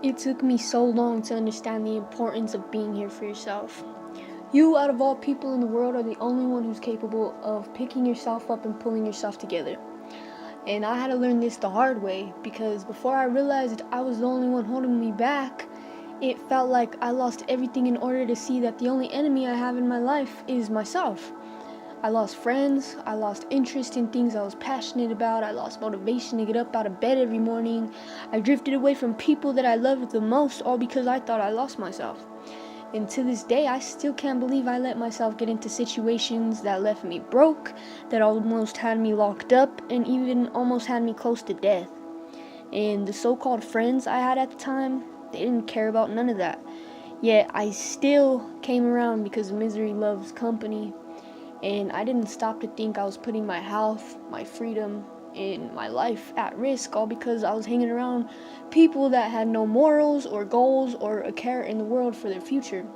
It took me so long to understand the importance of being here for yourself. You, out of all people in the world, are the only one who's capable of picking yourself up and pulling yourself together. And I had to learn this the hard way, because before I realized I was the only one holding me back, it felt like I lost everything in order to see that the only enemy I have in my life is myself. I lost friends, I lost interest in things I was passionate about, I lost motivation to get up out of bed every morning, I drifted away from people that I loved the most, all because I thought I lost myself. And to this day, I still can't believe I let myself get into situations that left me broke, that almost had me locked up, and even almost had me close to death. And the so-called friends I had at the time, they didn't care about none of that. Yet I still came around because misery loves company. And I didn't stop to think I was putting my health, my freedom, and my life at risk, all because I was hanging around people that had no morals or goals or a care in the world for their future.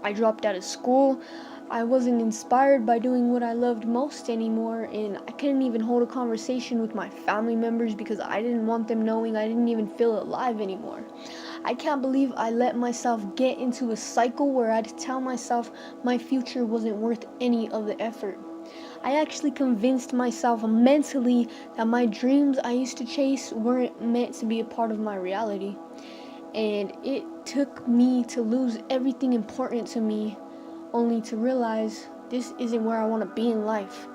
I dropped out of school. I wasn't inspired by doing what I loved most anymore, and I couldn't even hold a conversation with my family members because I didn't want them knowing I didn't even feel alive anymore. I can't believe I let myself get into a cycle where I'd tell myself my future wasn't worth any of the effort. I actually convinced myself mentally that my dreams I used to chase weren't meant to be a part of my reality. And it took me to lose everything important to me, only to realize this isn't where I want to be in life.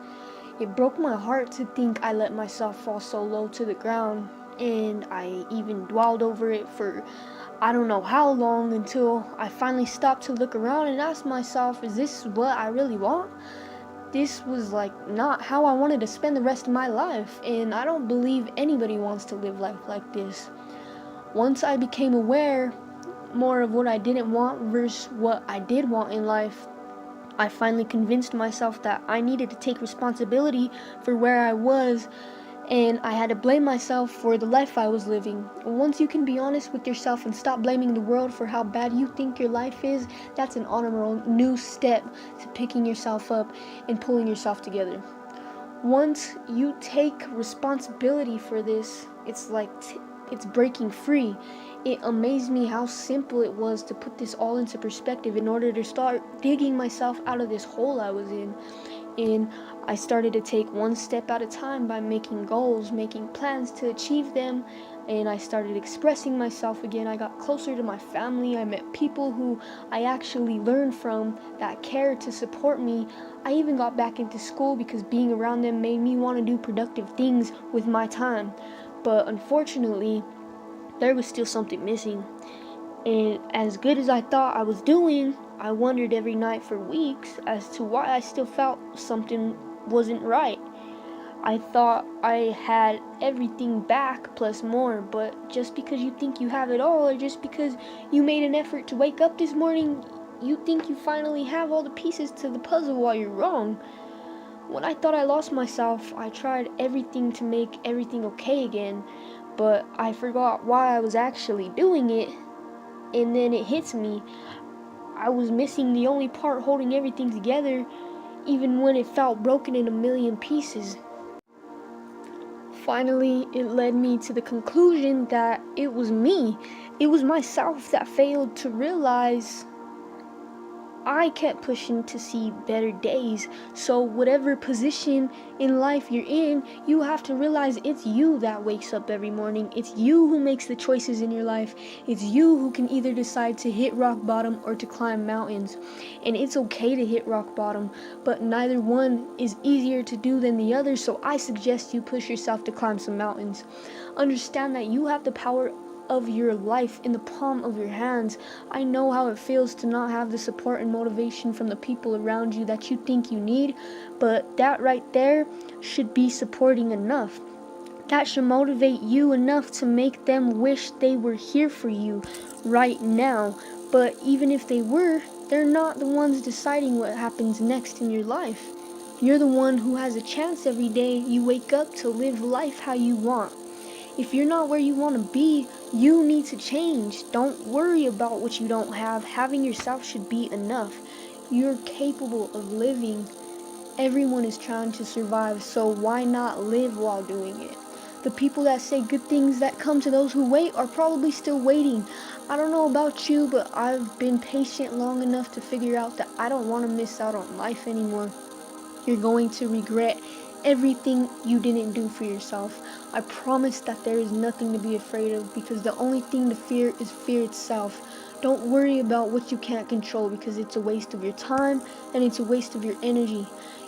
It broke my heart to think I let myself fall so low to the ground, and I even dwelled over it for I don't know how long, until I finally stopped to look around and ask myself, is this what I really want? This was not how I wanted to spend the rest of my life, and I don't believe anybody wants to live life like this. Once I became aware more of what I didn't want versus what I did want in life, I finally convinced myself that I needed to take responsibility for where I was, and I had to blame myself for the life I was living. Once you can be honest with yourself and stop blaming the world for how bad you think your life is, that's an honorable new step to picking yourself up and pulling yourself together. Once you take responsibility for this, it's like it's breaking free. It amazed me how simple it was to put this all into perspective in order to start digging myself out of this hole I was in. And I started to take one step at a time by making goals, making plans to achieve them, and I started expressing myself again. I got closer to my family. I met people who I actually learned from that cared to support me. I even got back into school because being around them made me want to do productive things with my time. But unfortunately, there was still something missing. And as good as I thought I was doing, I wondered every night for weeks as to why I still felt something wasn't right. I thought I had everything back plus more, but just because you think you have it all, or just because you made an effort to wake up this morning, you think you finally have all the pieces to the puzzle while you're wrong. When I thought I lost myself, I tried everything to make everything okay again, but I forgot why I was actually doing it, and then it hits me. I was missing the only part holding everything together, even when it felt broken in a million pieces. Finally, it led me to the conclusion that it was me. It was myself that failed to realize I kept pushing to see better days. So whatever position in life you're in, you have to realize it's you that wakes up every morning. It's you who makes the choices in your life. It's you who can either decide to hit rock bottom or to climb mountains. And it's okay to hit rock bottom, but neither one is easier to do than the other. So I suggest you push yourself to climb some mountains. Understand that you have the power of your life in the palm of your hands. I know how it feels to not have the support and motivation from the people around you that you think you need, but that right there should be supporting enough. That should motivate you enough to make them wish they were here for you right now. But even if they were, they're not the ones deciding what happens next in your life. You're the one who has a chance every day you wake up to live life how you want. If you're not where you want to be, you need to change. Don't worry about what you don't have. Having yourself should be enough. You're capable of living. Everyone is trying to survive, so why not live while doing it? The people that say good things that come to those who wait are probably still waiting. I don't know about you, but I've been patient long enough to figure out that I don't want to miss out on life anymore. You're going to regret everything you didn't do for yourself. I promise that there is nothing to be afraid of, because the only thing to fear is fear itself. Don't worry about what you can't control, because it's a waste of your time and it's a waste of your energy.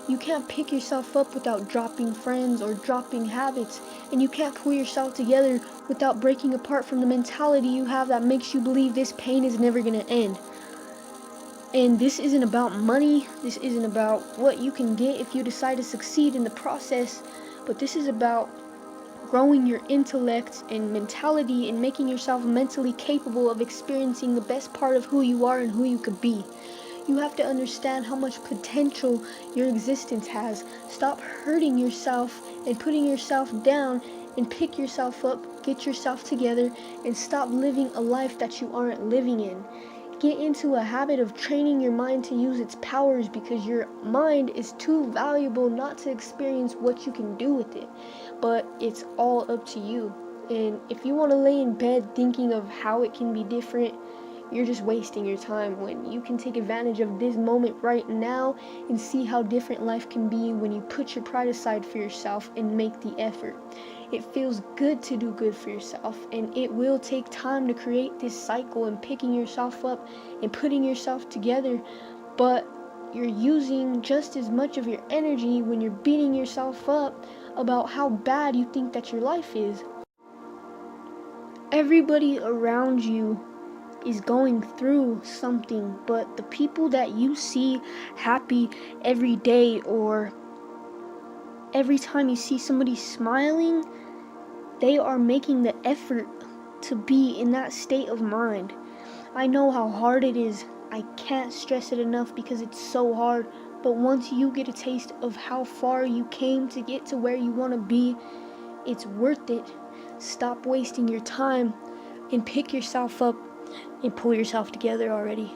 You can't pick yourself up without dropping friends or dropping habits, and you can't pull yourself together without breaking apart from the mentality you have that makes you believe this pain is never going to end. And this isn't about money, this isn't about what you can get if you decide to succeed in the process, but this is about growing your intellect and mentality and making yourself mentally capable of experiencing the best part of who you are and who you could be. You have to understand how much potential your existence has. Stop hurting yourself and putting yourself down, and pick yourself up, get yourself together, and stop living a life that you aren't living in. Get into a habit of training your mind to use its powers, because your mind is too valuable not to experience what you can do with it. But it's all up to you. And if you want to lay in bed thinking of how it can be different, you're just wasting your time, when you can take advantage of this moment right now and see how different life can be when you put your pride aside for yourself and make the effort. It feels good to do good for yourself, and it will take time to create this cycle and picking yourself up and putting yourself together, but you're using just as much of your energy when you're beating yourself up about how bad you think that your life is. Everybody around you is going through something, but the people that you see happy every day, or every time you see somebody smiling, they are making the effort to be in that state of mind. I know how hard it is. I can't stress it enough, because it's so hard. But once you get a taste of how far you came to get to where you want to be, it's worth it. Stop wasting your time and pick yourself up and pull yourself together already.